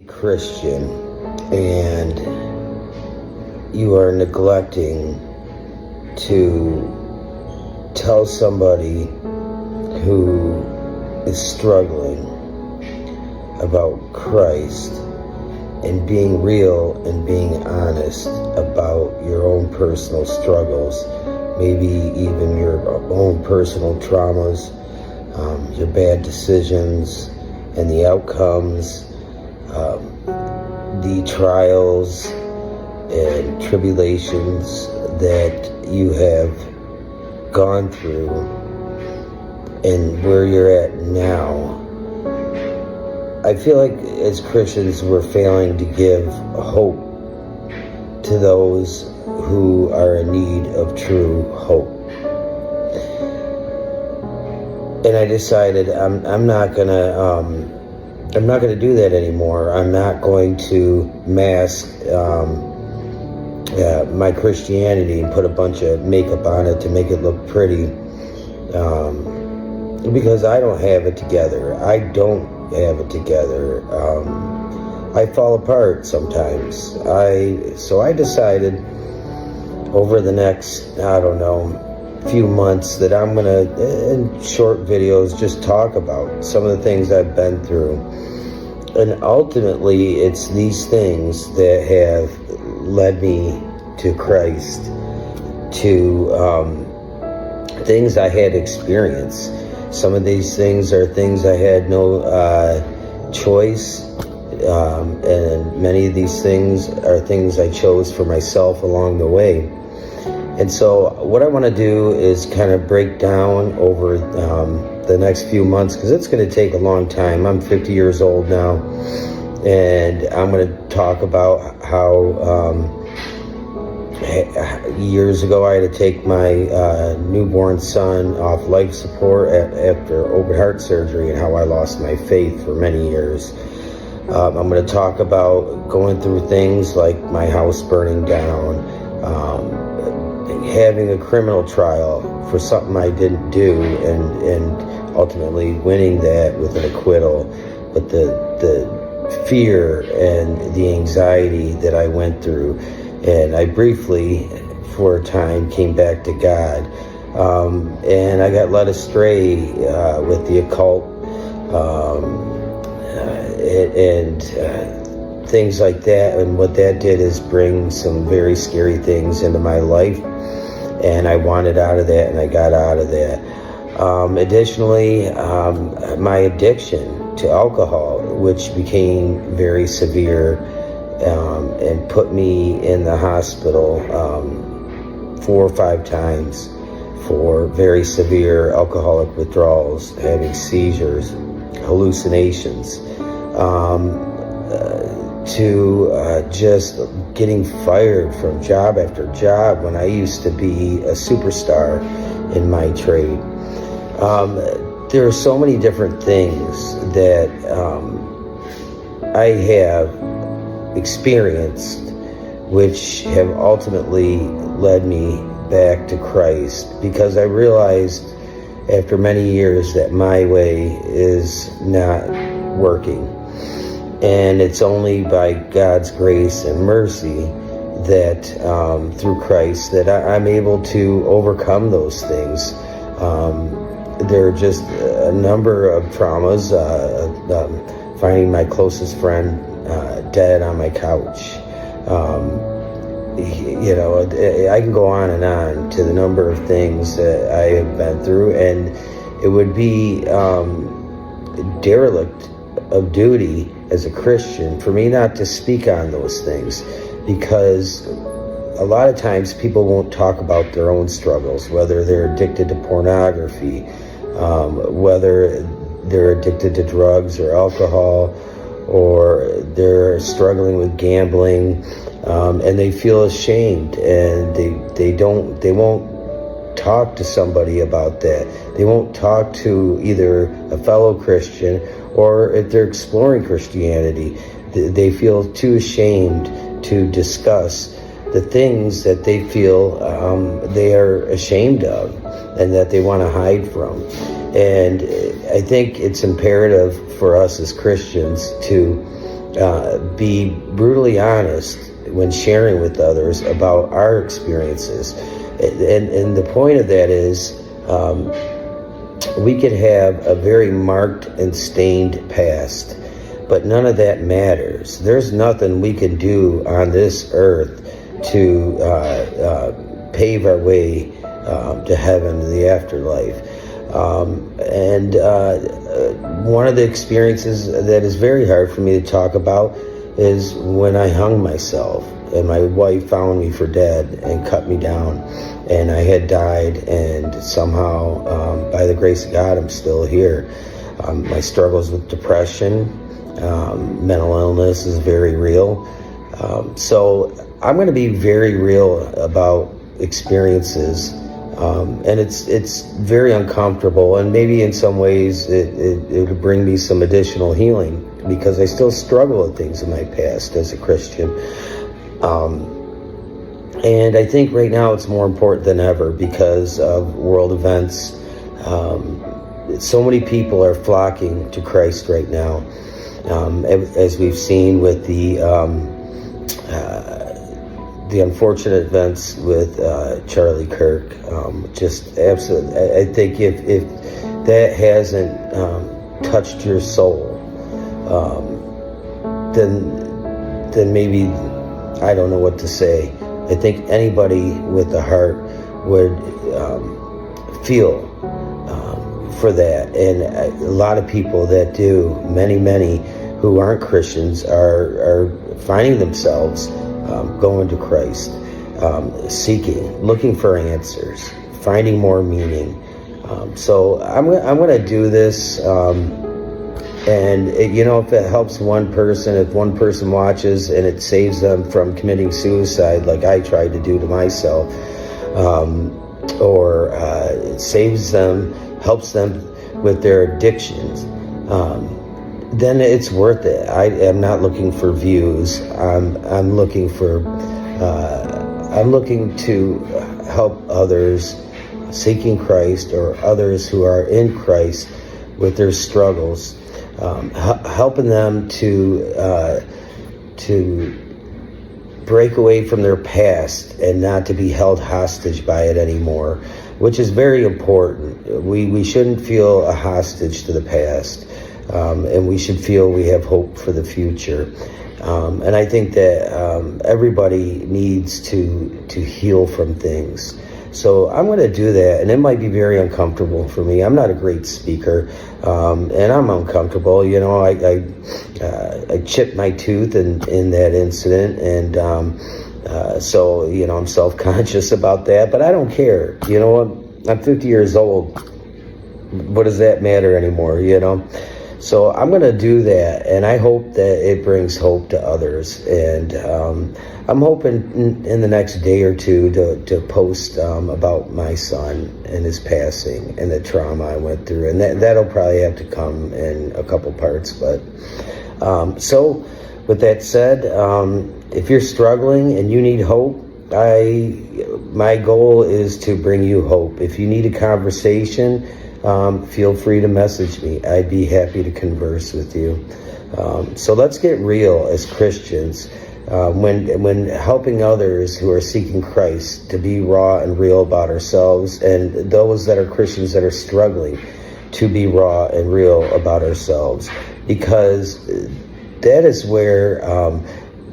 Christian and you are neglecting to tell somebody who is struggling about Christ and being real and being honest about your own personal struggles, maybe even your own personal traumas, your bad decisions and the outcomes, the trials and tribulations that you have gone through and where you're at now. I feel like as Christians we're failing to give hope to those who are in need of true hope. And I decided I'm not gonna do that anymore. I'm not going to mask my Christianity and put a bunch of makeup on it to make it look pretty, because I don't have it together. I don't have it together. I fall apart sometimes. So I decided over the next, few months that I'm gonna, in short videos, just talk about some of the things I've been through. And ultimately, it's these things that have led me to Christ, to things I had experienced. Some of these things are things I had no choice, and many of these things are things I chose for myself along the way. And so what I want to do is kind of break down over the next few months, because it's going to take a long time. I'm 50 years old now, and I'm going to talk about how years ago I had to take my newborn son off life support after open heart surgery, and how I lost my faith for many years. I'm going to talk about going through things like my house burning down, having a criminal trial for something I didn't do, and ultimately winning that with an acquittal. But the fear and the anxiety that I went through, and I briefly, for a time, came back to God, and I got led astray with the occult, and things like that. And what that did is bring some very scary things into my life, and I wanted out of that, and I got out of that. Additionally, my addiction to alcohol, which became very severe, and put me in the hospital 4 or 5 times for very severe alcoholic withdrawals, having seizures, hallucinations, to just getting fired from job after job when I used to be a superstar in my trade. There are so many different things that I have experienced which have ultimately led me back to Christ, because I realized after many years that my way is not working. And it's only by God's grace and mercy that through Christ that I'm able to overcome those things. There are just a number of traumas, finding my closest friend dead on my couch. I can go on and on to the number of things that I have been through, and it would be derelict of duty as a Christian for me not to speak on those things, because a lot of times people won't talk about their own struggles, whether they're addicted to pornography, whether they're addicted to drugs or alcohol, or they're struggling with gambling, and they feel ashamed, and they won't talk to somebody about that. They won't talk to either a fellow Christian, or if they're exploring Christianity, they feel too ashamed to discuss the things that they feel they are ashamed of and that they want to hide from. And I think it's imperative for us as Christians to be brutally honest when sharing with others about our experiences. And the point of that is, we could have a very marked and stained past, but none of that matters. There's nothing we can do on this earth to pave our way to heaven, the afterlife. And one of the experiences that is very hard for me to talk about is when I hung myself and my wife found me for dead and cut me down, and I had died, and somehow, by the grace of God, I'm still here. My struggles with depression, mental illness is very real. So I'm going to be very real about experiences, and it's very uncomfortable, and maybe in some ways it would bring me some additional healing, because I still struggle with things in my past as a Christian. And I think right now it's more important than ever because of world events. So many people are flocking to Christ right now, as we've seen with the unfortunate events with Charlie Kirk. Just absolutely, I think if that hasn't touched your soul, then maybe I don't know what to say. I think anybody with a heart would feel for that, and a lot of people that do, many who aren't Christians are finding themselves going to Christ, seeking, looking for answers, finding more meaning. So I'm going to do this, and if it helps one person, if one person watches and it saves them from committing suicide like I tried to do to myself, or it saves them, helps them with their addictions, then it's worth it. I am not looking for views. I'm looking to help others seeking Christ, or others who are in Christ with their struggles, helping them to break away from their past and not to be held hostage by it anymore, which is very important. We shouldn't feel a hostage to the past. And we should feel we have hope for the future. And I think that everybody needs to heal from things. So I'm going to do that, and it might be very uncomfortable for me. I'm not a great speaker, and I'm uncomfortable. I chipped my tooth in that incident, and so I'm self-conscious about that. But I don't care. You know what? I'm 50 years old. What does that matter anymore? So I'm going to do that, and I hope that it brings hope to others. And I'm hoping in the next day or two to post about my son and his passing and the trauma I went through. And that'll probably have to come in a couple parts. But so with that said, if you're struggling and you need hope, my goal is to bring you hope. If you need a conversation, feel free to message me. I'd be happy to converse with you. So let's get real as Christians. When helping others who are seeking Christ, to be raw and real about ourselves, and those that are Christians that are struggling, to be raw and real about ourselves, because that is where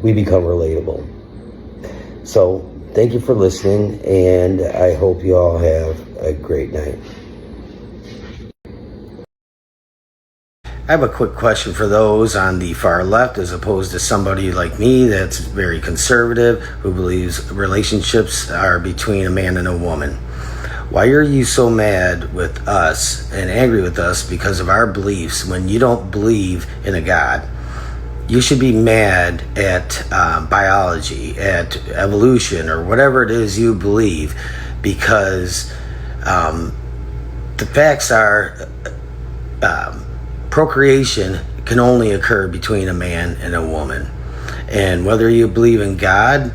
we become relatable. So thank you for listening, and I hope you all have a great night. I have a quick question for those on the far left, as opposed to somebody like me that's very conservative, who believes relationships are between a man and a woman. Why are you so mad with us and angry with us because of our beliefs when you don't believe in a God? You should be mad at biology, at evolution, or whatever it is you believe, because the facts are procreation can only occur between a man and a woman. And whether you believe in God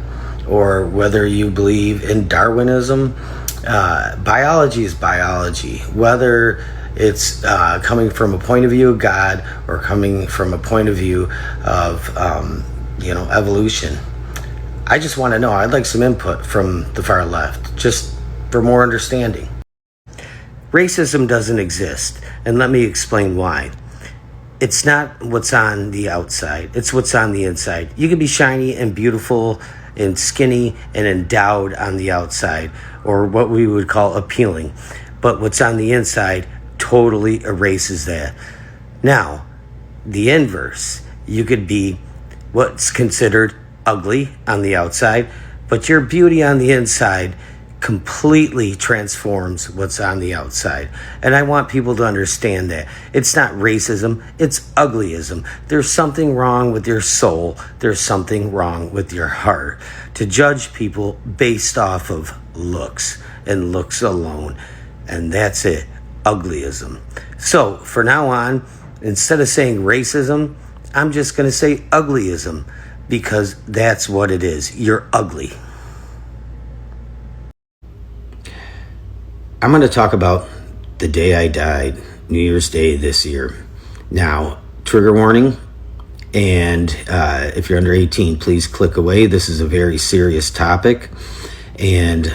or whether you believe in Darwinism, biology is biology. Whether it's coming from a point of view of God or coming from a point of view of, evolution. I just want to know. I'd like some input from the far left, just for more understanding. Racism doesn't exist, and let me explain why. It's not what's on the outside, it's what's on the inside. You can be shiny and beautiful and skinny and endowed on the outside, or what we would call appealing. But what's on the inside totally erases that. Now, the inverse. You could be what's considered ugly on the outside, but your beauty on the inside completely transforms what's on the outside. And I want people to understand that. It's not racism, it's uglyism. There's something wrong with your soul. There's something wrong with your heart. To judge people based off of looks and looks alone. And that's it, uglyism. So for now on, instead of saying racism, I'm just going to say uglyism, because that's what it is. You're ugly. I'm going to talk about the day I died, New Year's Day this year. Now, trigger warning, and if you're under 18, please click away. This is a very serious topic, and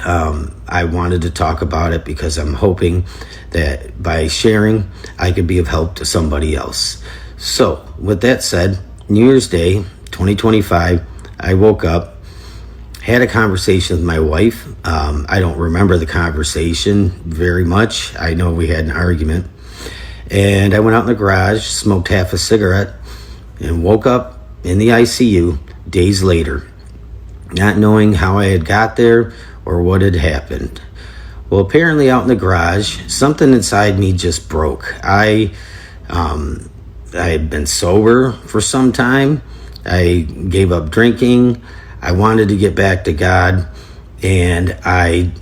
I wanted to talk about it because I'm hoping that by sharing, I could be of help to somebody else. So, with that said, New Year's Day, 2025, I woke up, had a conversation with my wife. I don't remember the conversation very much. I know we had an argument. And I went out in the garage, smoked half a cigarette, and woke up in the ICU days later, not knowing how I had got there or what had happened. Well, apparently out in the garage, something inside me just broke. I had been sober for some time. I gave up drinking. I wanted to get back to God, and I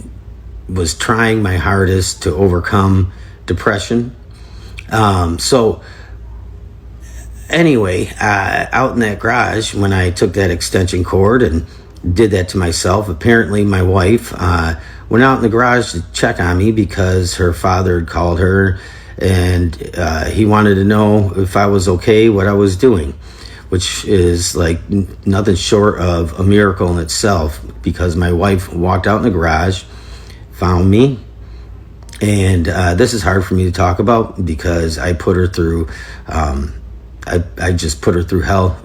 was trying my hardest to overcome depression. So anyway, out in that garage, when I took that extension cord and did that to myself, apparently my wife went out in the garage to check on me because her father had called her, and he wanted to know if I was okay, what I was doing, which is like nothing short of a miracle in itself, because my wife walked out in the garage, found me, and this is hard for me to talk about because I put her through, I just put her through hell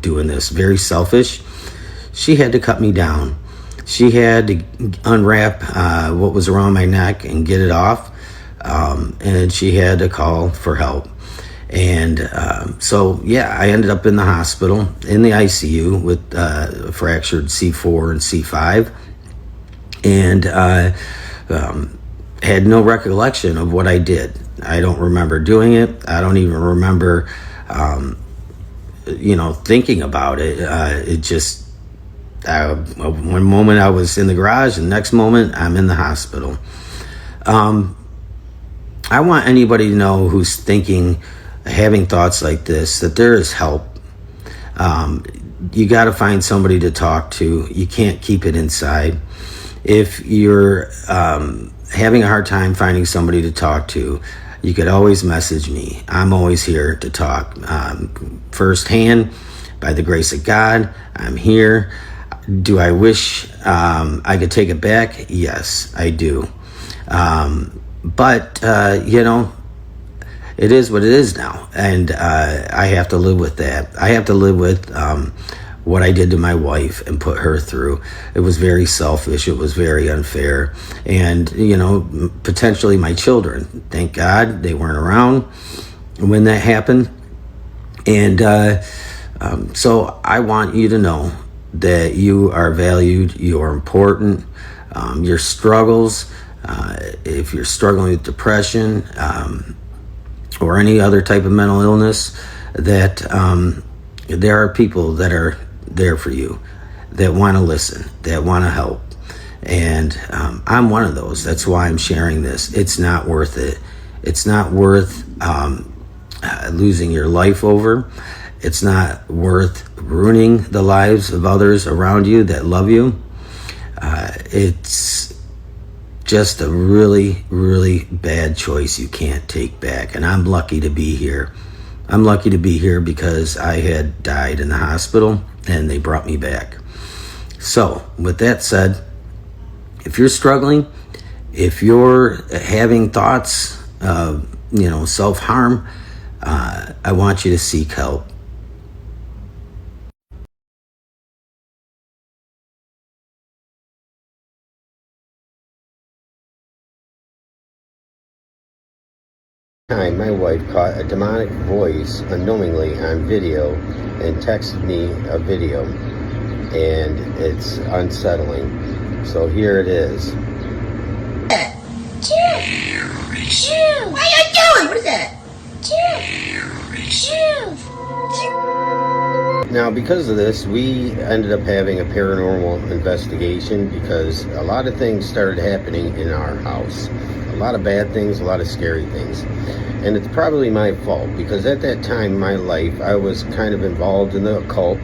doing this. Very selfish. She had to cut me down. She had to unwrap what was around my neck and get it off, and she had to call for help. And so, yeah, I ended up in the hospital, in the ICU with fractured C4 and C5, and had no recollection of what I did. I don't remember doing it. I don't even remember, thinking about it. It just, one moment I was in the garage, and the next moment I'm in the hospital. I want anybody to know who's having thoughts like this, that there is help. You got to find somebody to talk to. You can't keep it inside. If you're having a hard time finding somebody to talk to, you could always message me. I'm always here to talk. Firsthand, by the grace of God, I'm here. Do I wish I could take it back? Yes, I do. But it is what it is now, and I have to live with that. I have to live with what I did to my wife and put her through. It was very selfish. It was very unfair. And, potentially my children. Thank God they weren't around when that happened. And so I want you to know that you are valued, you are important. Your struggles, if you're struggling with depression, or any other type of mental illness, that there are people that are there for you, that want to listen, that want to help. And I'm one of those. That's why I'm sharing this. It's not worth it. It's not worth losing your life over. It's not worth ruining the lives of others around you that love you. It's just a really, really bad choice you can't take back. And I'm lucky to be here. I'm lucky to be here because I had died in the hospital and they brought me back. So with that said, if you're struggling, if you're having thoughts of, self-harm, I want you to seek help. Time, my wife caught a demonic voice unknowingly on video and texted me a video, and it's unsettling. So here it is. What are you doing? What is that? Now, because of this, we ended up having a paranormal investigation because a lot of things started happening in our house. A lot of bad things, a lot of scary things. And it's probably my fault because at that time in my life, I was kind of involved in the occult.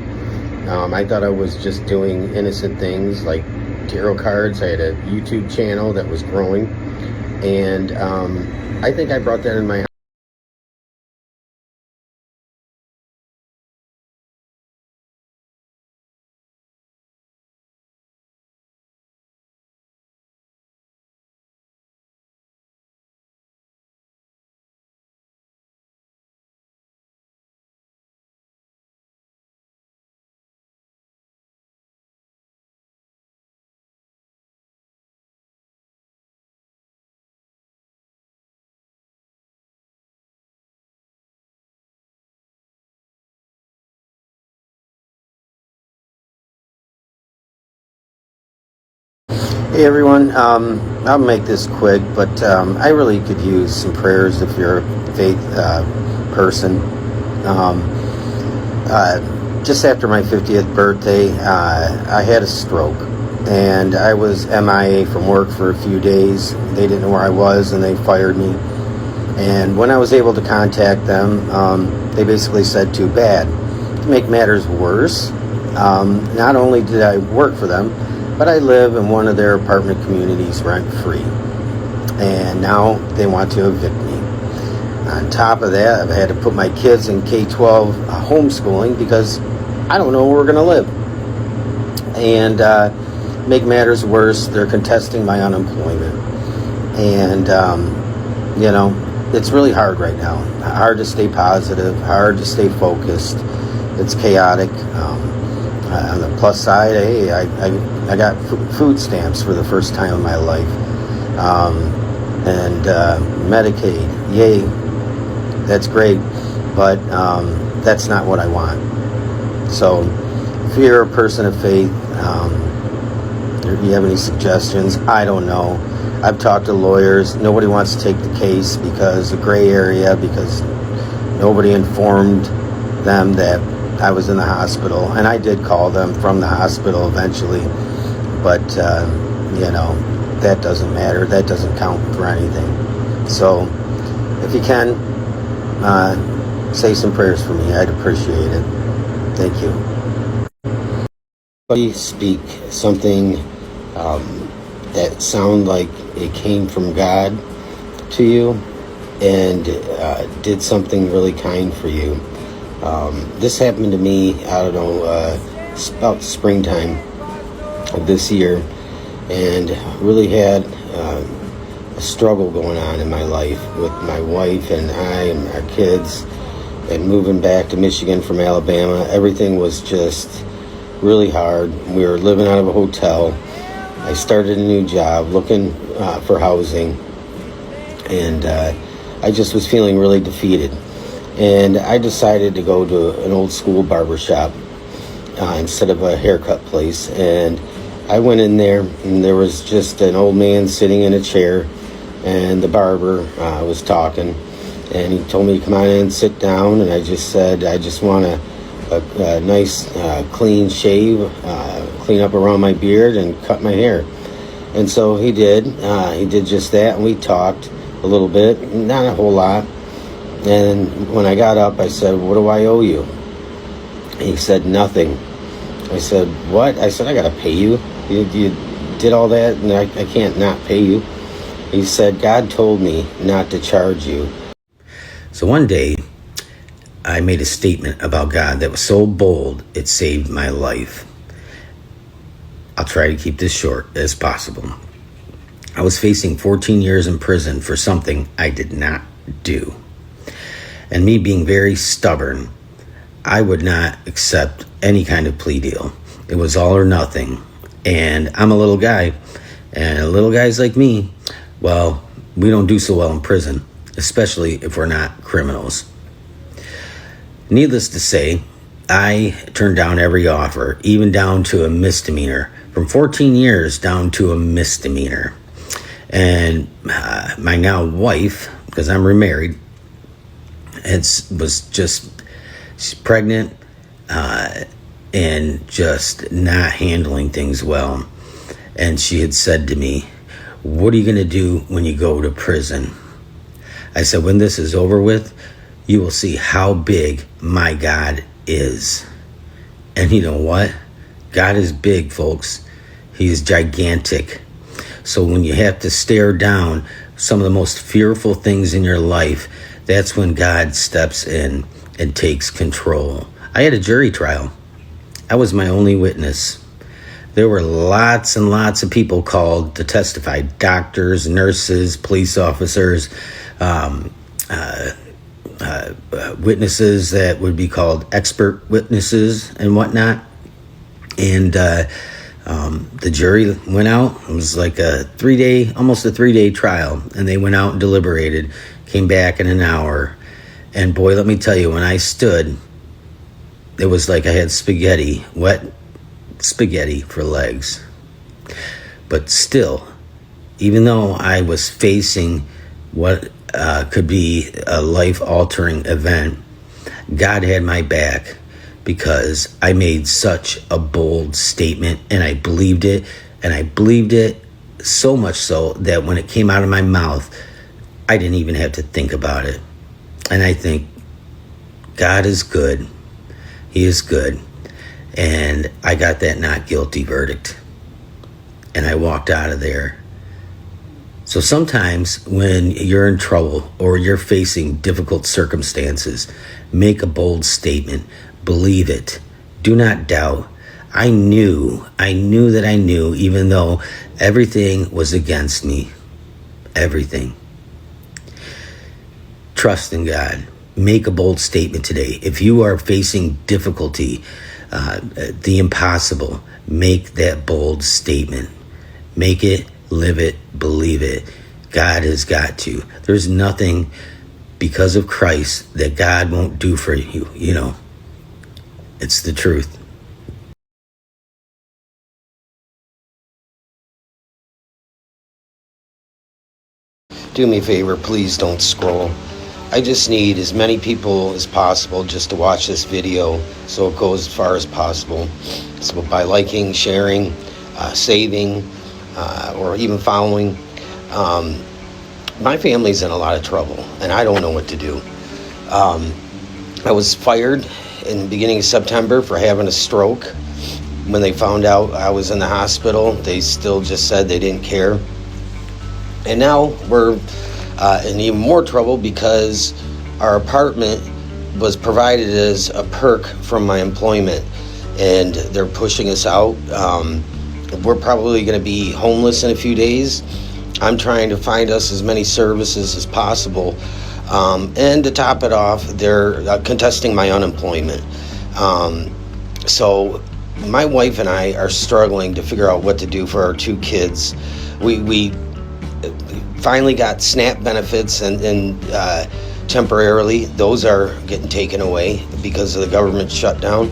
I thought I was just doing innocent things like tarot cards. I had a YouTube channel that was growing. And I think I brought that in my house. Hey everyone, I'll make this quick, but I really could use some prayers if you're a faith person. Just after my 50th birthday, I had a stroke, and I was MIA from work for a few days. They didn't know where I was, and they fired me. And when I was able to contact them, they basically said, too bad. To make matters worse, not only did I work for them, but I live in one of their apartment communities rent-free. And now they want to evict me. On top of that, I've had to put my kids in K-12 homeschooling because I don't know where we're going to live. And make matters worse, they're contesting my unemployment. And, it's really hard right now. Hard to stay positive, hard to stay focused. It's chaotic. On the plus side, hey, I got food stamps for the first time in my life. And Medicaid, yay, that's great, but that's not what I want. So if you're a person of faith, if you have any suggestions, I don't know. I've talked to lawyers. Nobody wants to take the case because the gray area, because nobody informed them that I was in the hospital, and I did call them from the hospital eventually, but that doesn't matter. That doesn't count for anything. So if you can, say some prayers for me. I'd appreciate it. Thank you. Please speak something that sound like it came from God to you and did something really kind for you. This happened to me, I don't know, about springtime of this year, and really had a struggle going on in my life with my wife and I and our kids, and moving back to Michigan from Alabama. Everything was just really hard. We were living out of a hotel. I started a new job looking for housing, and I just was feeling really defeated. And I decided to go to an old school barber shop instead of a haircut place. And I went in there, and there was just an old man sitting in a chair, and the barber was talking. And he told me to come on in and sit down. And I just said, I just want a nice clean shave, clean up around my beard, and cut my hair. And so he did. He did just that, and we talked a little bit, not a whole lot. And when I got up, I said, what do I owe you? He said, nothing. I said, what? I said, I got to pay you. You did all that, and I can't not pay you. He said, God told me not to charge you. So one day, I made a statement about God that was so bold, it saved my life. I'll try to keep this short as possible. I was facing 14 years in prison for something I did not do. And me being very stubborn, I would not accept any kind of plea deal. It was all or nothing. And I'm a little guy, and little guys like me, well, we don't do so well in prison, especially if we're not criminals. Needless to say, I turned down every offer, even down to a misdemeanor, from 14 years down to a misdemeanor. And my now wife, because I'm remarried, she's pregnant and just not handling things well. And she had said to me, what are you going to do when you go to prison? I said, when this is over with, you will see how big my God is. And you know what? God is big, folks. He is gigantic. So when you have to stare down some of the most fearful things in your life, that's when God steps in and takes control. I had a jury trial. I was my only witness. There were lots and lots of people called to testify. Doctors, nurses, police officers, witnesses that would be called expert witnesses and whatnot. And the jury went out. It was like almost a 3-day trial. And they went out and deliberated, came back in an hour. And boy, let me tell you, when I stood, it was like I had wet spaghetti for legs. But still, even though I was facing what could be a life-altering event, God had my back because I made such a bold statement, and I believed it, so much so that when it came out of my mouth, I didn't even have to think about it. And I think God is good. He is good. And I got that not guilty verdict. And I walked out of there. So sometimes when you're in trouble or you're facing difficult circumstances, make a bold statement. Believe it. Do not doubt. I knew that I knew, even though everything was against me. Everything. Trust in God. Make a bold statement today. If you are facing difficulty, the impossible, make that bold statement. Make it, live it, believe it. God has got you. There's nothing because of Christ that God won't do for you. You know, it's the truth. Do me a favor, please don't scroll. I just need as many people as possible just to watch this video so it goes as far as possible. So by liking, sharing, saving, or even following. My family's in a lot of trouble, and I don't know what to do. I was fired in the beginning of September for having a stroke. When they found out I was in the hospital, they still just said they didn't care. And now we're in even more trouble because our apartment was provided as a perk from my employment, and they're pushing us out. We're probably going to be homeless in a few days. I'm trying to find us as many services as possible. And to top it off, they're contesting my unemployment. So my wife and I are struggling to figure out what to do for our 2 kids. We finally got SNAP benefits and temporarily those are getting taken away because of the government shutdown.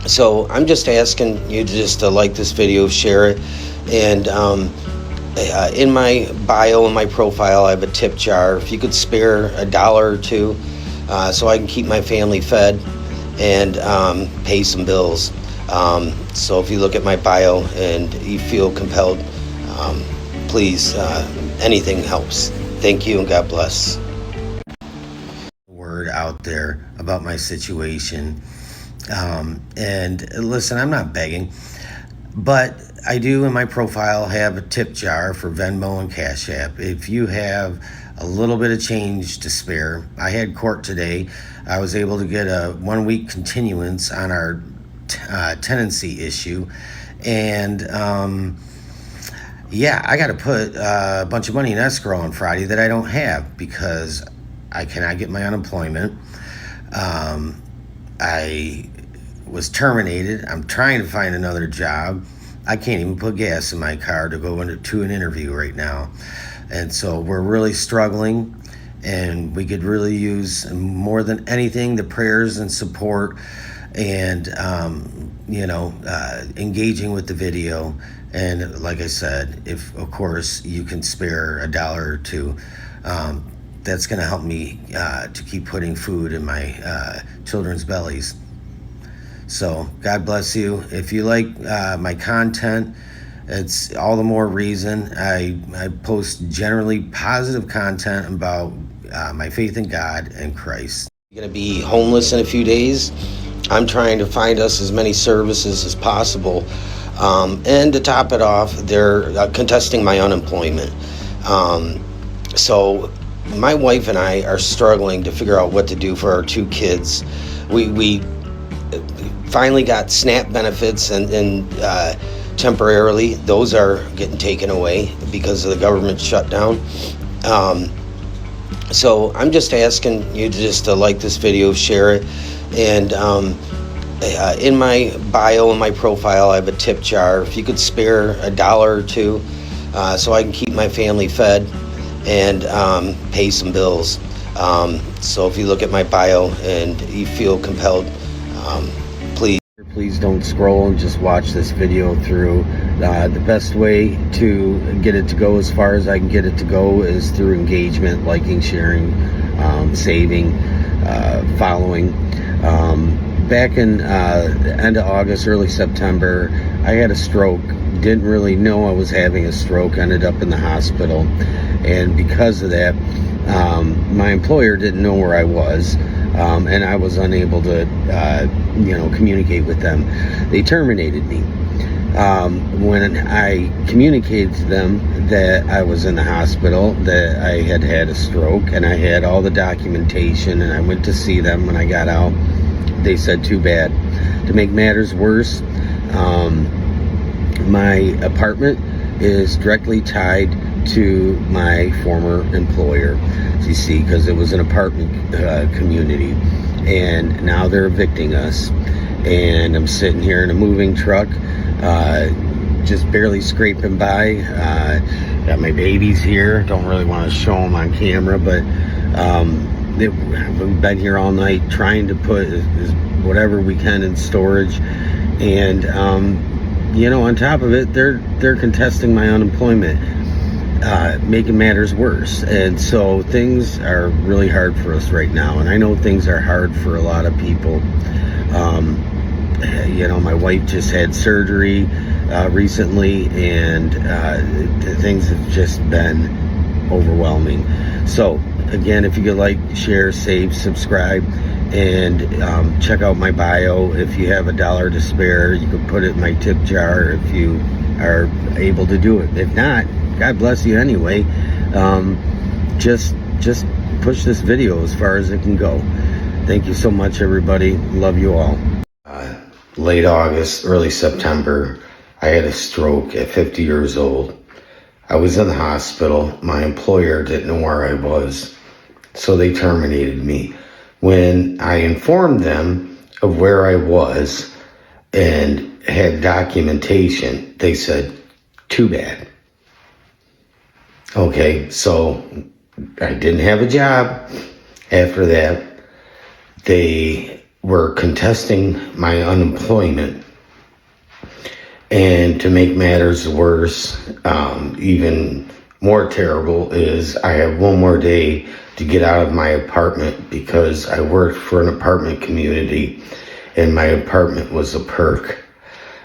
So I'm just asking you to like this video, share it, and in my bio and my profile I have a tip jar. If you could spare $1 or $2 so I can keep my family fed and pay some bills. So if you look at my bio and you feel compelled, please, anything helps. Thank you and God bless. Word out there about my situation. And listen, I'm not begging, but I do in my profile have a tip jar for Venmo and Cash App. If you have a little bit of change to spare, I had court today. I was able to get a 1-week continuance on our tenancy issue. And yeah, I got to put a bunch of money in escrow on Friday that I don't have because I cannot get my unemployment. I was terminated. I'm trying to find another job. I can't even put gas in my car to go to an interview right now. And so we're really struggling, and we could really use more than anything the prayers and support and, engaging with the video. And like I said, if, of course, you can spare $1 or $2, that's going to help me to keep putting food in my children's bellies. So God bless you. If you like my content, it's all the more reason. I post generally positive content about my faith in God and Christ. You're going to be homeless in a few days. I'm trying to find us as many services as possible. And to top it off, they're contesting my unemployment. So my wife and I are struggling to figure out what to do for our 2 kids. We finally got SNAP benefits and temporarily those are getting taken away because of the government shutdown. So I'm just asking you to like this video, share it, and in my bio, in my profile, I have a tip jar. If you could spare $1 or $2 so I can keep my family fed and pay some bills. So if you look at my bio and you feel compelled, please don't scroll and just watch this video through. The best way to get it to go as far as I can get it to go is through engagement, liking, sharing, saving, following. Back in the end of August, early September, I had a stroke. Didn't really know I was having a stroke. Ended up in the hospital. And because of that, my employer didn't know where I was. And I was unable to, communicate with them. They terminated me. When I communicated to them that I was in the hospital, that I had had a stroke, and I had all the documentation, and I went to see them when I got out, they said, too bad. To make matters worse, my apartment is directly tied to my former employer, you see, because it was an apartment community, and now they're evicting us, and I'm sitting here in a moving truck, just barely scraping by. Got my babies here. Don't really want to show them on camera, but we've been here all night trying to put whatever we can in storage, and on top of it, they're contesting my unemployment, making matters worse. And so things are really hard for us right now, and I know things are hard for a lot of people. My wife just had surgery recently, and things have just been overwhelming. So again, if you could like, share, save, subscribe, and check out my bio. If you have $1 to spare, you can put it in my tip jar if you are able to do it. If not, God bless you anyway. Just push this video as far as it can go. Thank you so much, everybody. Love you all. Late August, early September, I had a stroke at 50 years old. I was in the hospital. My employer didn't know where I was, so they terminated me. When I informed them of where I was and had documentation, they said, too bad. Okay, so I didn't have a job. After that, they were contesting my unemployment. And to make matters worse, even more terrible, is I have one more day to get out of my apartment because I worked for an apartment community and my apartment was a perk.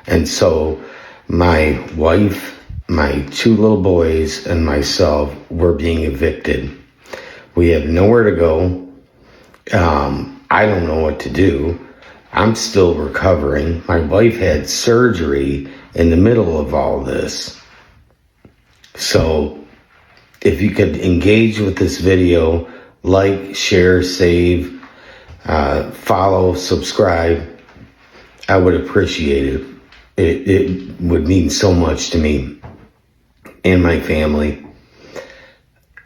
And so my wife, my 2 little boys, and myself were being evicted. We have nowhere to go. I don't know what to do. I'm still recovering. My wife had surgery in the middle of all this. So if you could engage with this video, like, share, save, follow, subscribe, I would appreciate it. It would mean so much to me and my family.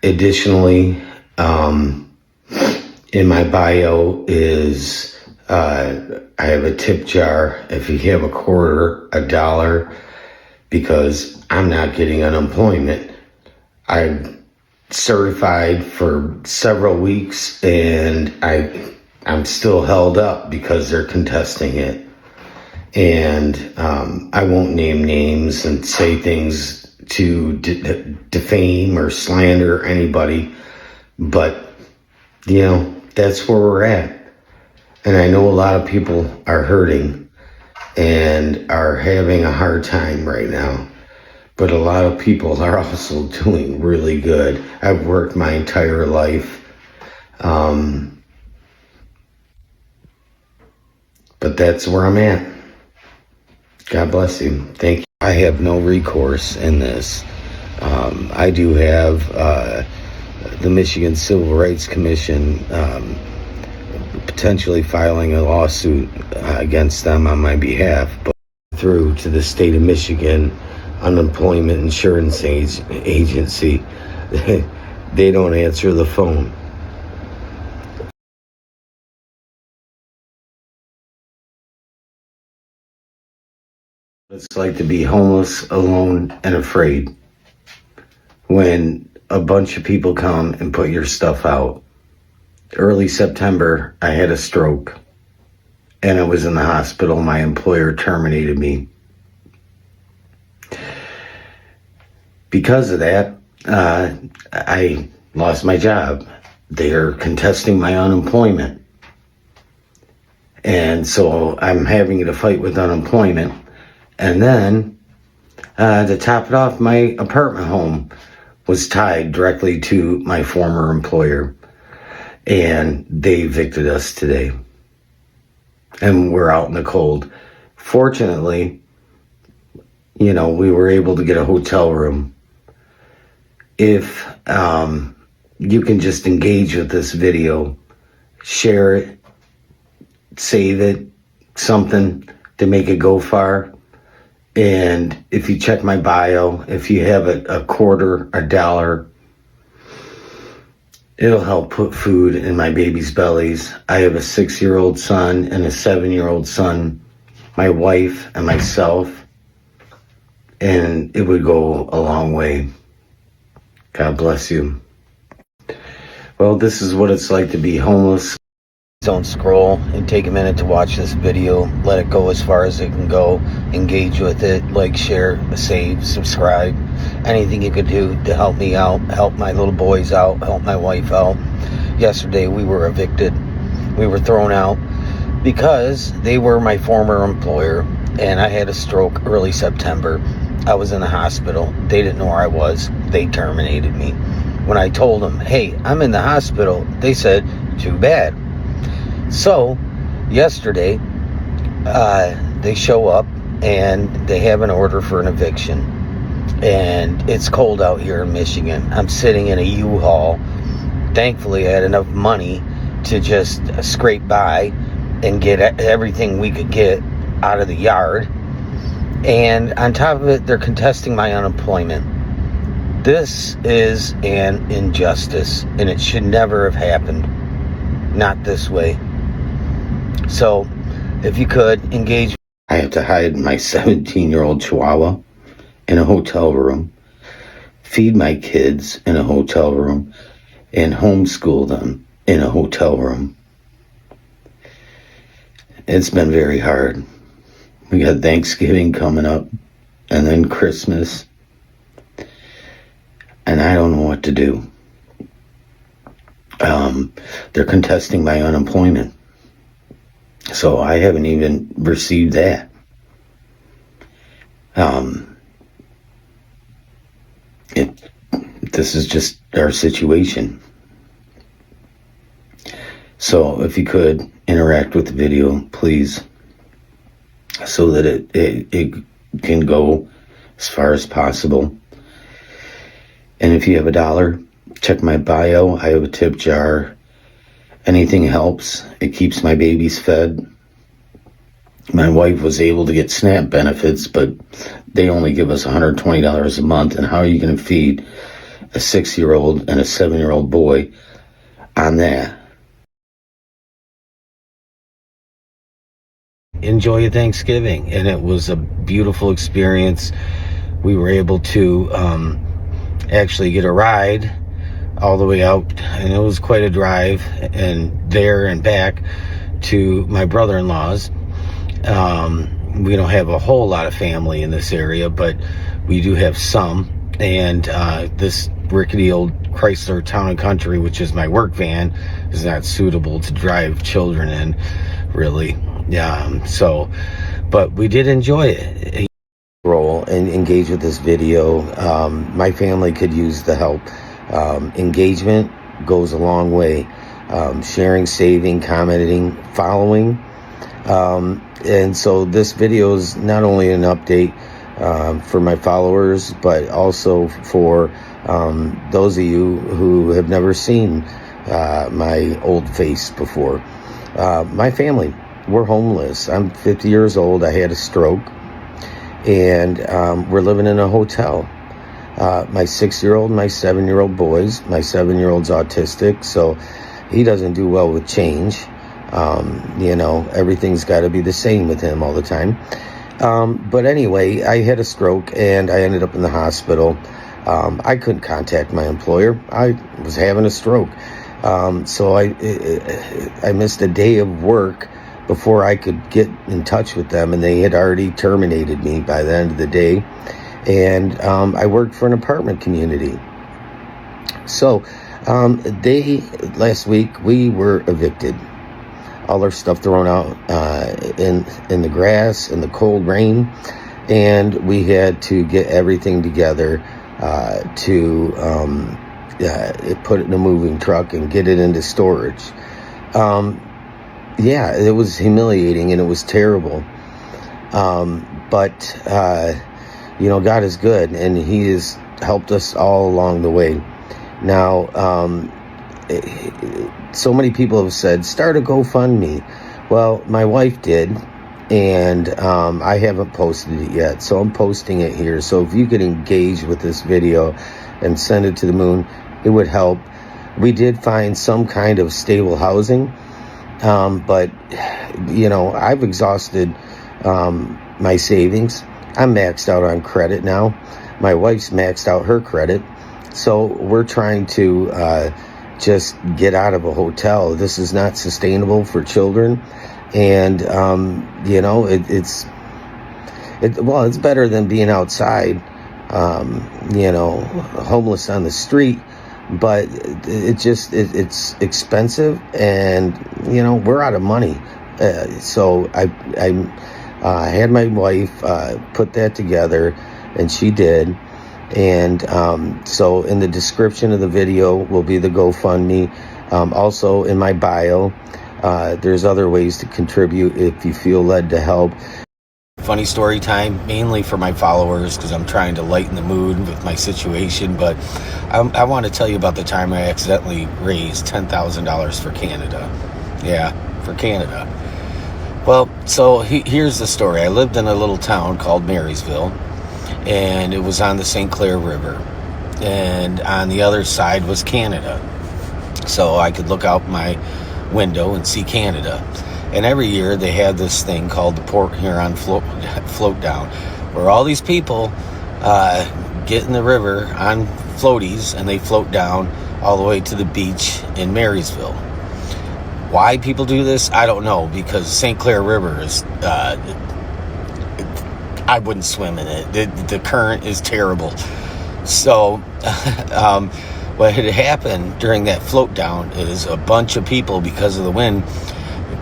Additionally, in my bio is I have a tip jar. If you have a quarter, a dollar, because I'm not getting unemployment. I'm certified for several weeks and I'm still held up because they're contesting it. And I won't name names and say things to defame or slander anybody, but you know, that's where we're at. And I know a lot of people are hurting and are having a hard time right now, but a lot of people are also doing really good. I've worked my entire life, but that's where I'm at. God bless you. Thank you. I have no recourse in this. I do have the Michigan Civil Rights Commission potentially filing a lawsuit against them on my behalf, but through to the state of Michigan Unemployment Insurance Agency, they don't answer the phone. It's like to be homeless, alone, and afraid when a bunch of people come and put your stuff out. Early September, I had a stroke and I was in the hospital. My employer terminated me. Because of that, I lost my job. They are contesting my unemployment. And so I'm having to fight with unemployment. And then, to top it off, my apartment home was tied directly to my former employer. And they evicted us today. And we're out in the cold. Fortunately, you know, we were able to get a hotel room. If you can just engage with this video, share it, save it, something to make it go far. And if you check my bio, if you have a quarter, a dollar, it'll help put food in my baby's bellies. I have a 6-year-old son and a 7-year-old son, my wife and myself, and it would go a long way. God bless you. Well, this is what it's like to be homeless. Don't scroll and take a minute to watch this video. Let it go as far as it can go. Engage with it. Like, share, save, subscribe. Anything you could do to help me out, help my little boys out, help my wife out. Yesterday we were evicted. We were thrown out because they were my former employer and I had a stroke early September. I was in the hospital. They didn't know where I was. They terminated me. When I told them, hey, I'm in the hospital, they said, too bad. So, yesterday, they show up and they have an order for an eviction. And it's cold out here in Michigan. I'm sitting in a U-Haul. Thankfully, I had enough money to just scrape by and get everything we could get out of the yard. And on top of it, they're contesting my unemployment. This is an injustice, and it should never have happened. Not this way. So, if you could, engage. I have to hide my 17-year-old chihuahua in a hotel room, feed my kids in a hotel room, and homeschool them in a hotel room. It's been very hard. We got Thanksgiving coming up, and then Christmas, and I don't know what to do. They're contesting my unemployment. So I haven't even received that. This is just our situation. So if you could interact with the video, please, so that it can go as far as possible. And if you have $1, check my bio. I have a tip jar. Anything helps. It keeps my babies fed. My wife was able to get SNAP benefits, but they only give us $120 a month. And how are you going to feed a 6-year-old and a 7-year-old boy on that? Enjoy your Thanksgiving. And it was a beautiful experience. We were able to actually get a ride all the way out, and it was quite a drive, and there and back to my brother-in-law's. We don't have a whole lot of family in this area, but we do have some, and this rickety old Chrysler Town & Country, which is my work van, is not suitable to drive children in, really. But we did enjoy it. Roll and engage with this video. My family could use the help. Engagement goes a long way. Sharing, saving, commenting, following. And so this video is not only an update for my followers, but also for those of you who have never seen my old face before. My family, we're homeless. I'm 50 years old. I had a stroke, and we're living in a hotel. My 6-year-old, my 7-year-old boys. My 7-year-old's autistic, so he doesn't do well with change. Everything's got to be the same with him all the time. But anyway, I had a stroke, and I ended up in the hospital. I couldn't contact my employer. I was having a stroke. So I missed a day of work before I could get in touch with them, and they had already terminated me by the end of the day. And I worked for an apartment community. So last week, we were evicted. All our stuff thrown out in the grass, in the cold rain, and we had to get everything together to put it in a moving truck and get it into storage. It was humiliating and it was terrible. But God is good, and He has helped us all along the way. Now, so many people have said, start a GoFundMe. Well, my wife did, and I haven't posted it yet, so I'm posting it here. So if you could engage with this video and send it to the moon, it would help. We did find some kind of stable housing, but I've exhausted my savings. I'm maxed out on credit now. My wife's maxed out her credit. So we're trying to just get out of a hotel. This is not sustainable for children. And, it's better than being outside, homeless on the street. But it's expensive, and, we're out of money. So I had my wife put that together, and she did. And so in the description of the video will be the GoFundMe. Also in my bio, there's other ways to contribute if you feel led to help. Funny story time, mainly for my followers, because I'm trying to lighten the mood with my situation. But I want to tell you about the time I accidentally raised $10,000 for Canada. Yeah, for Canada. Well, so here's the story. I lived in a little town called Marysville, and it was on the St. Clair River, and on the other side was Canada, so I could look out my window and see Canada. And every year they had this thing called the Port Huron float down, where all these people get in the river on floaties, and they float down all the way to the beach in Marysville. Why people do this, I don't know, because St. Clair River is I wouldn't swim in it. The current is terrible. So what had happened during that float down is a bunch of people, because of the wind,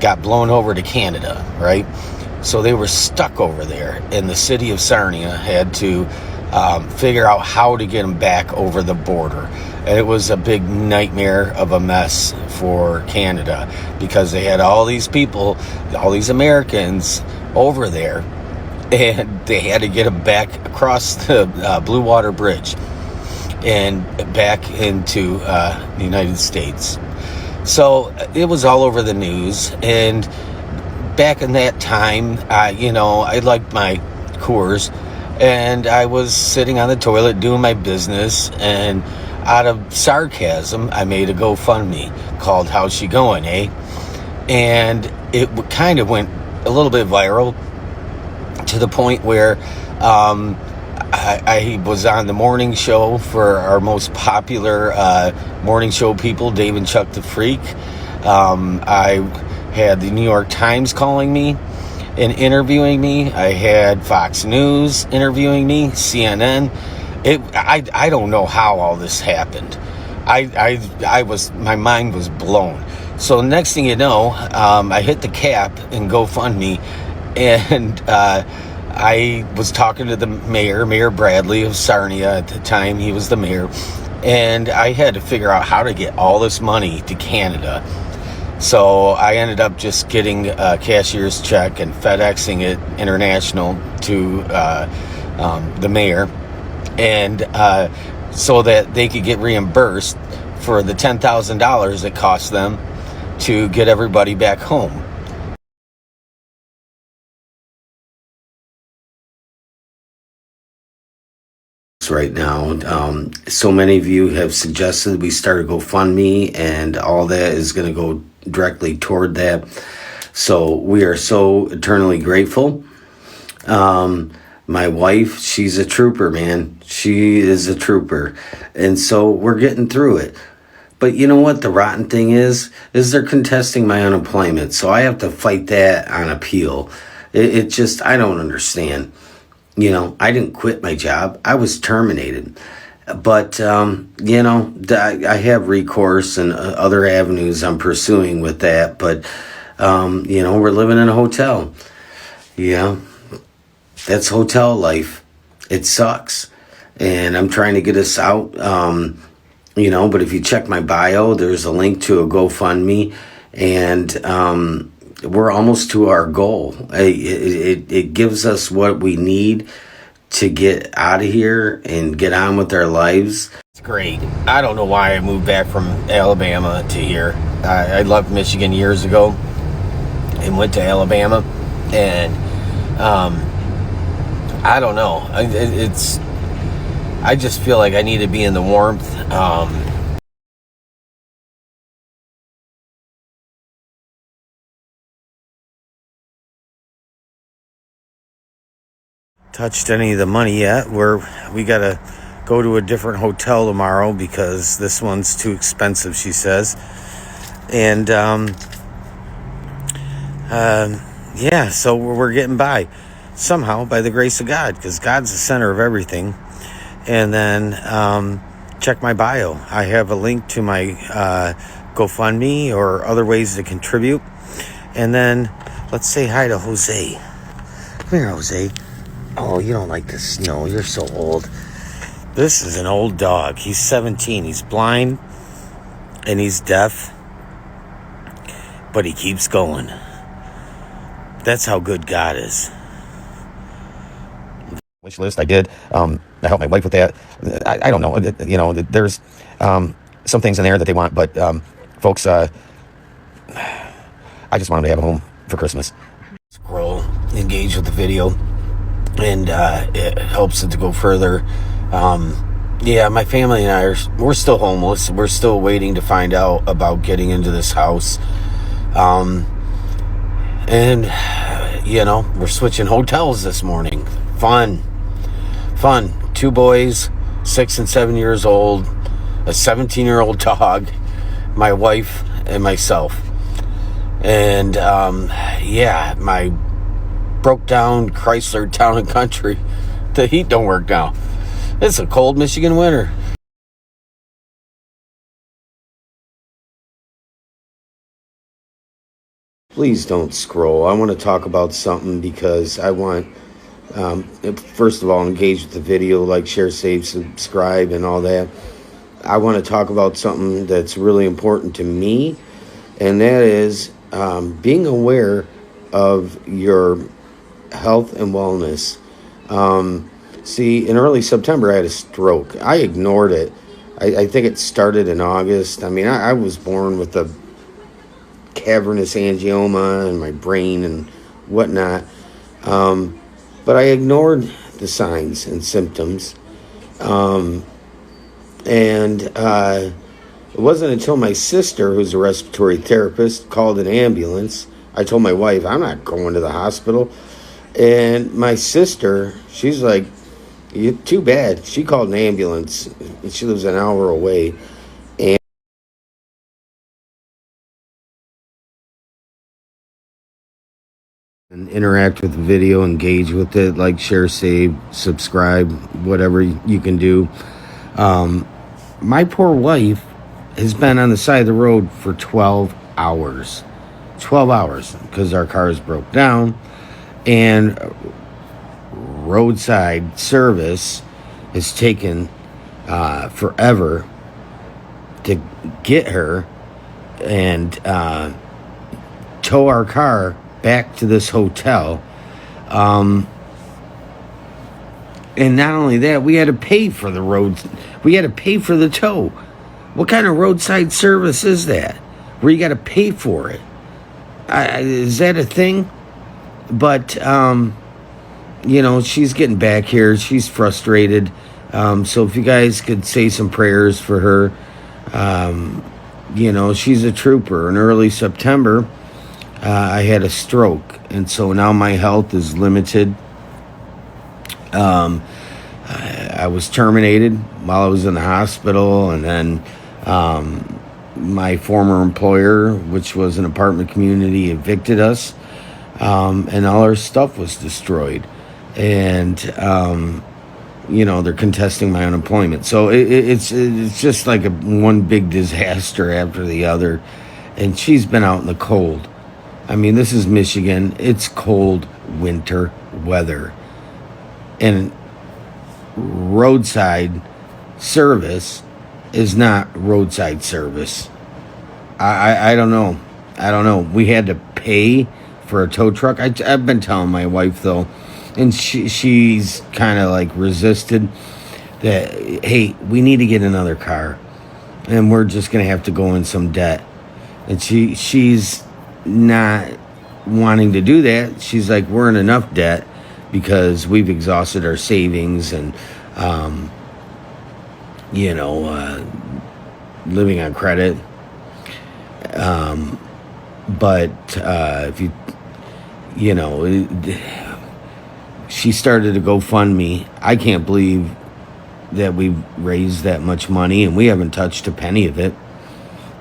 got blown over to Canada, right? So they were stuck over there, and the city of Sarnia had to figure out how to get them back over the border. it was a big nightmare of a mess for Canada because they had all these people, all these Americans over there, and they had to get them back across the Blue Water Bridge and back into the United States. So it was all over the news. And back in that time, I liked my Coors, and I was sitting on the toilet doing my business, and out of sarcasm, I made a GoFundMe called "How's She Going, eh?" And it kind of went a little bit viral to the point where I was on the morning show for our most popular morning show people, Dave and Chuck the Freak. I had the New York Times calling me and interviewing me. I had Fox News interviewing me, CNN. I don't know how all this happened. My mind was blown. So next thing you know, I hit the cap in GoFundMe, and I was talking to the Mayor Bradley of Sarnia at the time. He was the mayor, and I had to figure out how to get all this money to Canada. So I ended up just getting a cashier's check and FedExing it international to the mayor, and so that they could get reimbursed for the $10,000 it cost them to get everybody back home. Right now, so many of you have suggested we start a GoFundMe, and all that is going to go directly toward that. So we are so eternally grateful. My wife, she's a trooper, man. She is a trooper, and so we're getting through it. But you know what the rotten thing is they're contesting my unemployment, so I have to fight that on appeal. It just, I don't understand. I didn't quit my job. I was terminated. But, I have recourse and other avenues I'm pursuing with that. But, we're living in a hotel. That's hotel life. It sucks. And I'm trying to get us out, but if you check my bio, there's a link to a GoFundMe. And, we're almost to our goal. It gives us what we need to get out of here and get on with our lives. It's great. I don't know why I moved back from Alabama to here. I left Michigan years ago and went to Alabama, and I don't know. I just feel like I need to be in the warmth. Touched any of the money yet. We gotta go to a different hotel tomorrow because this one's too expensive, she says. And so we're getting by somehow by the grace of God, because God's the center of everything. And then check my bio. I have a link to my GoFundMe or other ways to contribute. And then let's say hi to Jose. Come here, Jose. Oh, you don't like the snow. You're so old. This is an old dog. He's 17. He's blind and he's deaf, but he keeps going. That's how good God is. Wish list I did. I helped my wife with that. I don't know. There's some things in there that they want, but folks, I just want them to have a home for Christmas. Scroll, engage with the video, and it helps it to go further. My family and we're still homeless. We're still waiting to find out about getting into this house. We're switching hotels this morning. Fun. 2 boys, 6 and 7 years old, a 17-year-old dog, my wife, and myself. And my broke down Chrysler Town and Country. The heat don't work now. It's a cold Michigan winter. Please don't scroll. I want to talk about something because I want, first of all, engage with the video, like, share, save, subscribe, and all that. I want to talk about something that's really important to me, and that is being aware of your health and wellness. See, in early September, I had a stroke. I ignored it. I think it started in August. I mean, I was born with a cavernous angioma in my brain and whatnot. But I ignored the signs and symptoms. It wasn't until my sister, who's a respiratory therapist, called an ambulance. I told my wife, I'm not going to the hospital. And my sister, she's like, too bad. She called an ambulance. She lives an hour away. And interact with the video, engage with it, like, share, save, subscribe, whatever you can do. My poor wife has been on the side of the road for 12 hours. 12 hours because our cars broke down, and roadside service has taken forever to get her and tow our car back to this hotel. And not only that, we had to pay for the roads. We had to pay for the tow. What kind of roadside service is that, where you got to pay for it? Is that a thing? But, she's getting back here. She's frustrated. So if you guys could say some prayers for her. She's a trooper. In early September, I had a stroke. And so now my health is limited. I was terminated while I was in the hospital, and then my former employer, which was an apartment community, evicted us, and all our stuff was destroyed. And they're contesting my unemployment. So it's just like one big disaster after the other. And she's been out in the cold. I mean, this is Michigan. It's cold winter weather. And roadside service is not roadside service. I don't know. We had to pay for a tow truck. I've been telling my wife, though, and she's kind of like resisted that, hey, we need to get another car, and we're just going to have to go in some debt. And she's not wanting to do that. She's like, we're in enough debt because we've exhausted our savings and, living on credit. But if she started to GoFundMe. I can't believe that we've raised that much money, and we haven't touched a penny of it.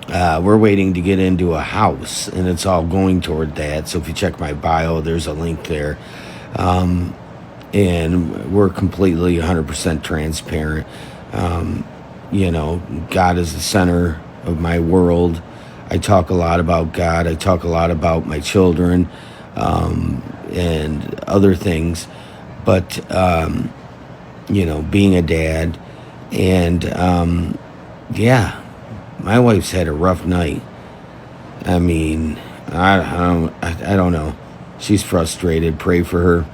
We're waiting to get into a house, and it's all going toward that. So if you check my bio, there's a link there. And we're completely 100% transparent. God is the center of my world. I talk a lot about God. I talk a lot about my children, and other things. But, being a dad, and, my wife's had a rough night. I mean, I don't know. She's frustrated. Pray for her.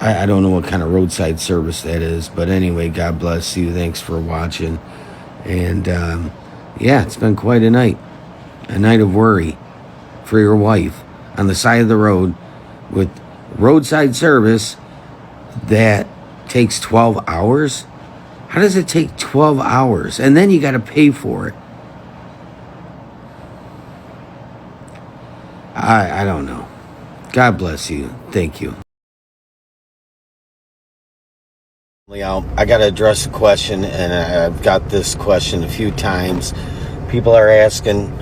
I don't know what kind of roadside service that is, but anyway, God bless you. Thanks for watching. And it's been quite a night of worry for your wife on the side of the road with roadside service that takes 12 hours. How does it take 12 hours? And then you got to pay for it. I don't know. God bless you. Thank you. I got to address a question, and I've got this question a few times. People are asking,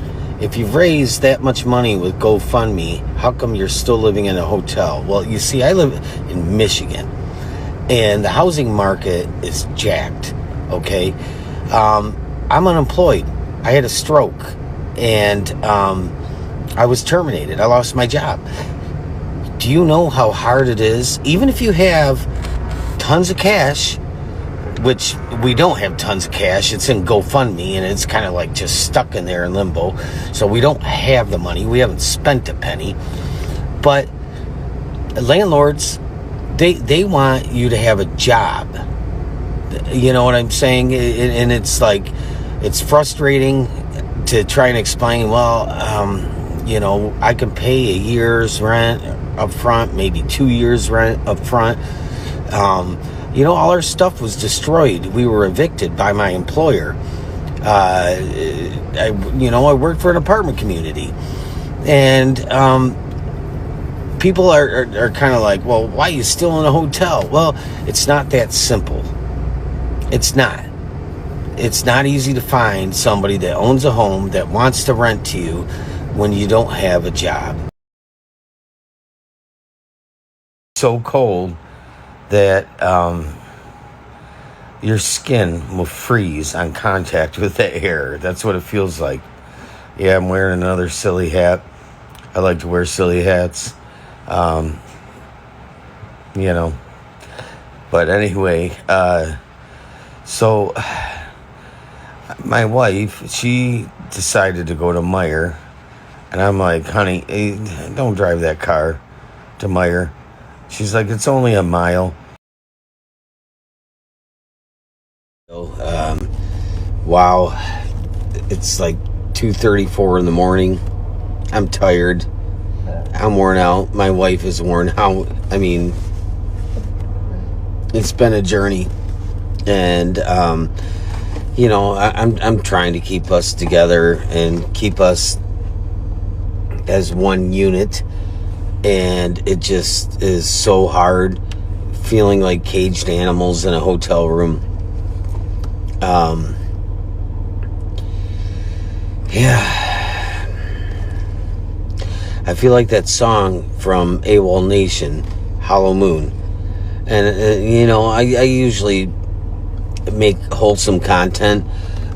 if you've raised that much money with GoFundMe, how come you're still living in a hotel? Well, you see, I live in Michigan, and the housing market is jacked, okay? I'm unemployed. I had a stroke, and I was terminated. I lost my job. Do you know how hard it is? Even if you have tons of cash, which we don't have tons of cash. It's in GoFundMe, and it's kind of like just stuck in there in limbo. So we don't have the money. We haven't spent a penny. But landlords, they want you to have a job. You know what I'm saying? And it's like, it's frustrating to try and explain, well, I can pay a year's rent up front, maybe 2 years rent up front. All our stuff was destroyed. We were evicted by my employer. I worked for an apartment community. And people are kind of like, well, why are you still in a hotel? Well, it's not that simple. It's not. It's not easy to find somebody that owns a home that wants to rent to you when you don't have a job. So cold that your skin will freeze on contact with the air. That's what it feels like. Yeah, I'm wearing another silly hat. I like to wear silly hats. But anyway, so my wife, she decided to go to Meijer, and I'm like, honey, don't drive that car to Meijer. She's like, it's only a mile. Wow, it's like 2:34 in the morning. I'm tired. I'm worn out. My wife is worn out. I mean, it's been a journey, and I'm trying to keep us together and keep us as one unit, and it just is so hard feeling like caged animals in a hotel room. I feel like that song from AWOL Nation, Hollow Moon. And, I usually make wholesome content.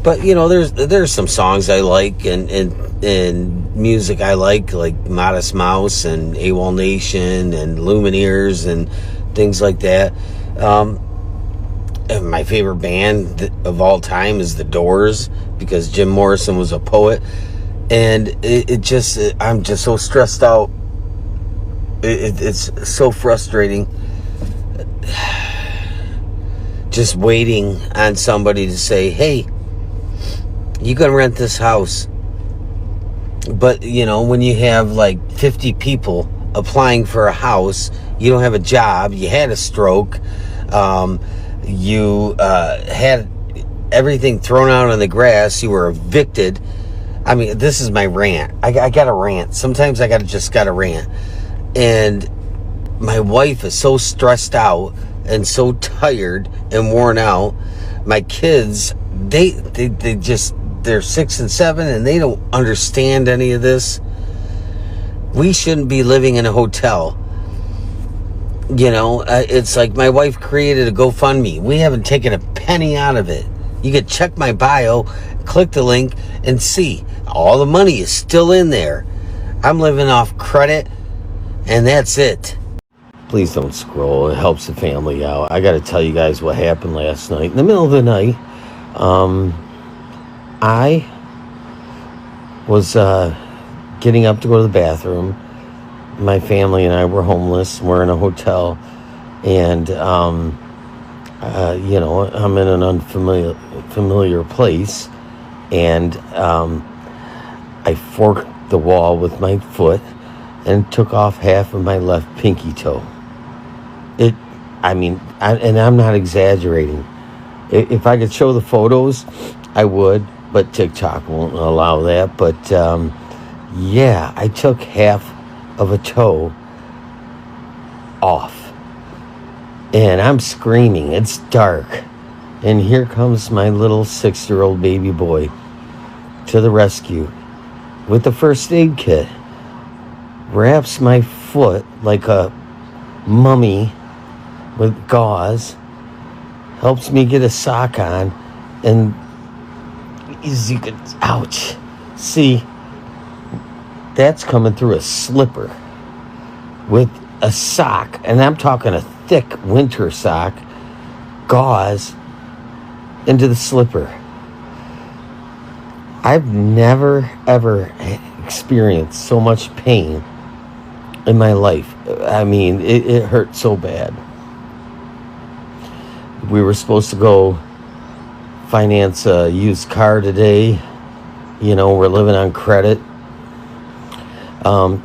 But, there's some songs I like and music I like Modest Mouse and AWOL Nation and Lumineers and things like that. And my favorite band of all time is The Doors, because Jim Morrison was a poet. And I'm just so stressed out. It's so frustrating. Just waiting on somebody to say, hey, you can rent this house. But, when you have like 50 people applying for a house, you don't have a job, you had a stroke, you had everything thrown out on the grass, you were evicted. I mean, this is my rant. I got to rant. Sometimes I gotta rant. And my wife is so stressed out and so tired and worn out. My kids, they're 6 and 7 and they don't understand any of this. We shouldn't be living in a hotel. It's like my wife created a GoFundMe. We haven't taken a penny out of it. You could check my bio, click the link, and see. All the money is still in there. I'm living off credit, and that's it. Please don't scroll. It helps the family out. I got to tell you guys what happened last night. In the middle of the night, I was getting up to go to the bathroom. My family and I were homeless. We're in a hotel. And, I'm in an unfamiliar place. And I forked the wall with my foot and took off half of my left pinky toe. And I'm not exaggerating. If I could show the photos, I would, but TikTok won't allow that. But, I took half of a toe off. And I'm screaming. It's dark. And here comes my little 6-year-old baby boy to the rescue with the first aid kit. Wraps my foot like a mummy with gauze. Helps me get a sock on. And as you can, ouch. See, that's coming through a slipper with a sock. And I'm talking a thick winter sock gauze into the slipper. I've never, ever experienced so much pain in my life. I mean, it hurt so bad. We were supposed to go finance a used car today. You know, we're living on credit.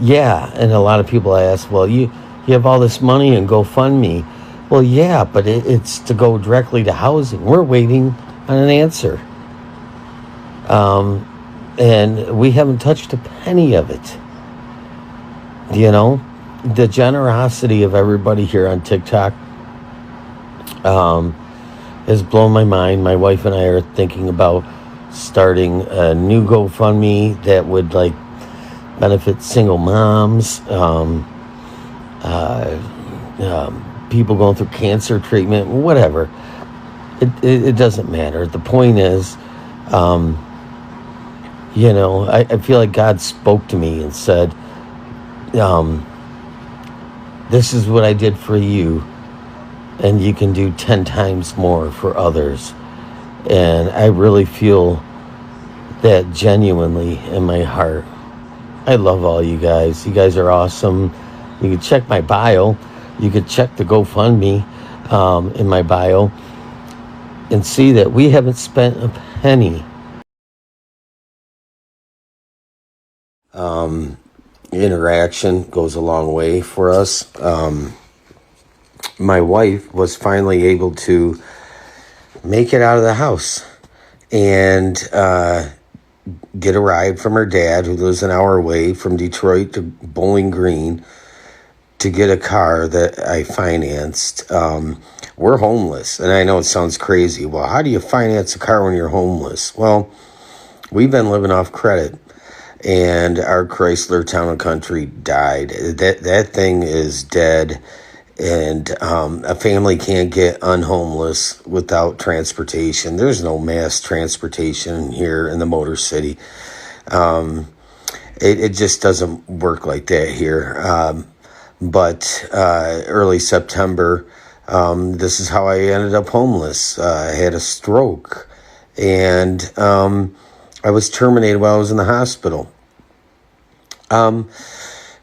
Yeah, and a lot of people ask, well, you have all this money in GoFundMe. Well, yeah, but it's to go directly to housing. We're waiting on an answer. And we haven't touched a penny of it. You know, the generosity of everybody here on TikTok has blown my mind. My wife and I are thinking about starting a new GoFundMe that would like benefit single moms, people going through cancer treatment, whatever. It doesn't matter. The point is, you know, I feel like God spoke to me and said, this is what I did for you, and you can do 10 times more for others. And I really feel that genuinely in my heart. I love all you guys. You guys are awesome. You can check my bio. You could check the GoFundMe in my bio and see that we haven't spent a penny. Interaction goes a long way for us. My wife was finally able to make it out of the house and get a ride from her dad, who lives an hour away, from Detroit to Bowling Green, to get a car that I financed. We're homeless, and I know it sounds crazy. Well, how do you finance a car when you're homeless? Well, we've been living off credit, and our Chrysler Town and Country died. That thing is dead, and a family can't get unhomeless without transportation. There's no mass transportation here in the Motor City. It just doesn't work like that here. But early September, this is how I ended up homeless. I had a stroke, and I was terminated while I was in the hospital.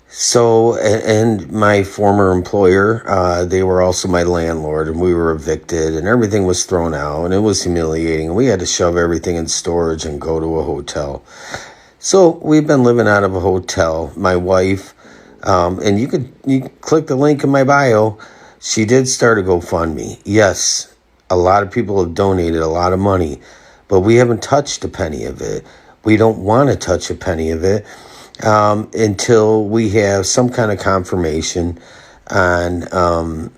So, and my former employer, they were also my landlord, and we were evicted, and everything was thrown out, and it was humiliating. We had to shove everything in storage and go to a hotel. So we've been living out of a hotel. My wife, and you click the link in my bio. She did start a GoFundMe. Yes, a lot of people have donated a lot of money, but we haven't touched a penny of it. We don't want to touch a penny of it until we have some kind of confirmation on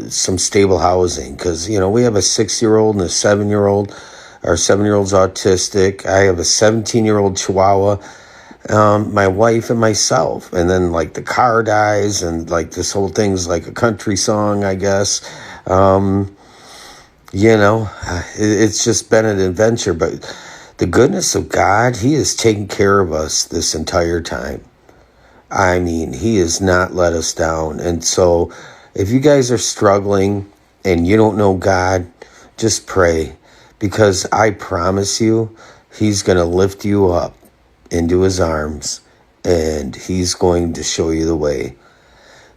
some stable housing. Because, you know, we have a 6-year-old and a 7-year-old. Our 7-year-old's autistic. I have a 17-year-old Chihuahua. My wife and myself. And then, like, the car dies, and, like, this whole thing's like a country song, I guess. You know, it's just been an adventure. But the goodness of God, He has taken care of us this entire time. I mean, He has not let us down. And so if you guys are struggling and you don't know God, just pray. Because I promise you, He's going to lift you up into His arms, and He's going to show you the way.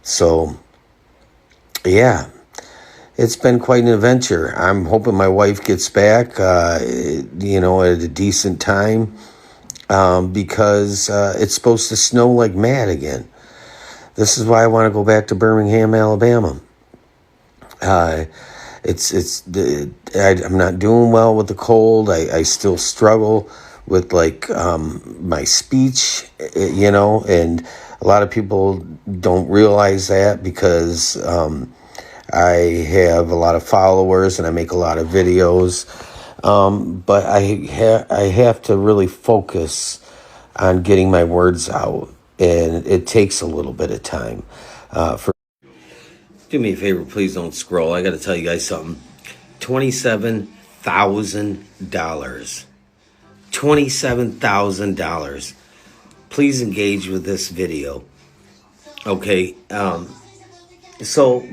So, yeah, it's been quite an adventure. I'm hoping my wife gets back, you know, at a decent time, because it's supposed to snow like mad again. This is why I want to go back to Birmingham, Alabama. I'm not doing well with the cold. I still struggle with, like, my speech, you know, and a lot of people don't realize that because I have a lot of followers and I make a lot of videos, but I have to really focus on getting my words out, and it takes a little bit of time. Do me a favor, please don't scroll. I got to tell you guys something. $27,000. $27,000. Please engage with this video. Okay. So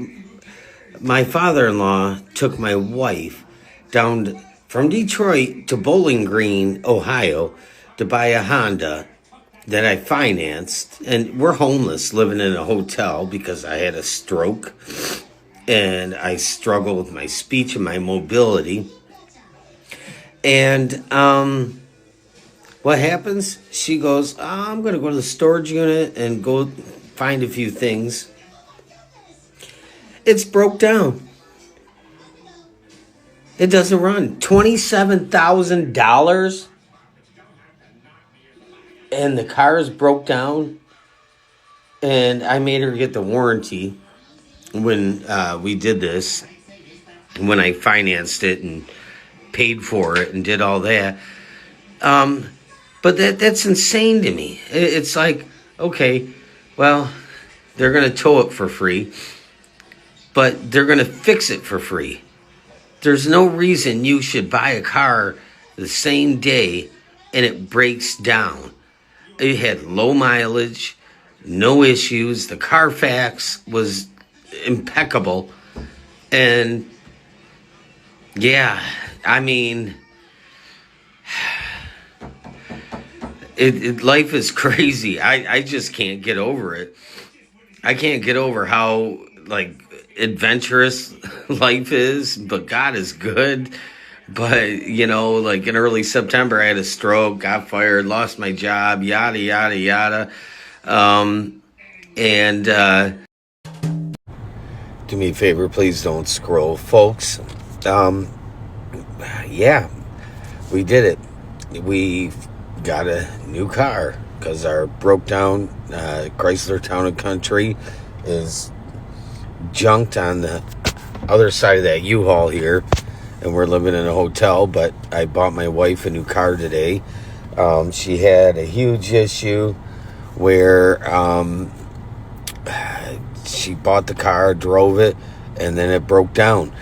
my father-in-law took my wife down from Detroit to Bowling Green, Ohio, to buy a Honda that I financed. And we're homeless, living in a hotel because I had a stroke and I struggle with my speech and my mobility. And what happens? She goes, I'm going to go to the storage unit and go find a few things. It's broke down. It doesn't run. $27,000 and the car is broke down. And I made her get the warranty when we did this, when I financed it and paid for it and did all that. But that's insane to me. It's like, okay, well, they're going to tow it for free, but they're going to fix it for free. There's no reason you should buy a car the same day and it breaks down. It had low mileage, no issues. The Carfax was impeccable. And yeah, I mean, life is crazy. I just can't get over it. I can't get over how, like, adventurous life is, but God is good. But, you know, like in early September, I had a stroke, got fired, lost my job, yada, yada, yada. Do me a favor, please don't scroll, folks. Yeah, we did it. We got a new car because our broke down Chrysler Town & Country is junked on the other side of that U-Haul here, and we're living in a hotel. But I bought my wife a new car today. She had a huge issue where she bought the car, drove it, and then it broke down.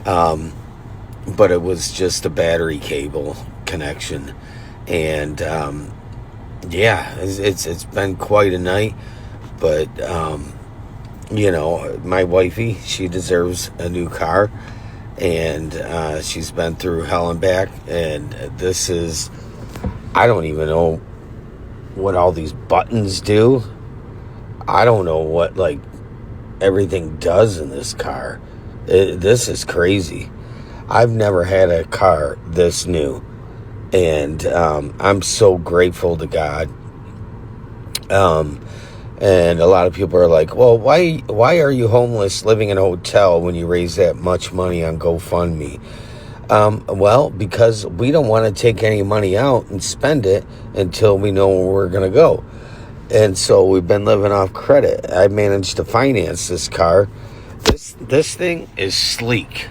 But it was just a battery cable connection. And yeah, it's been quite a night. But you know, my wifey, she deserves a new car, and she's been through hell and back. And this is, I don't even know what all these buttons do. I don't know what, like, everything does in this car. This is crazy. I've never had a car this new, and I'm so grateful to God. And a lot of people are like, well, why are you homeless living in a hotel when you raise that much money on GoFundMe? Well, because we don't want to take any money out and spend it until we know where we're going to go. And so we've been living off credit. I managed to finance this car. This thing is sleek.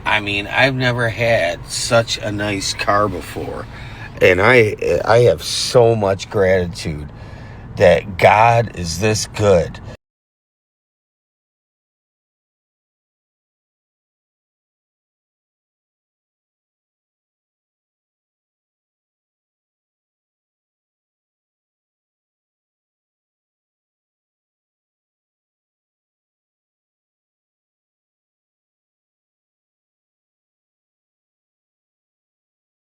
I mean, I've never had such a nice car before. And I have so much gratitude that God is this good.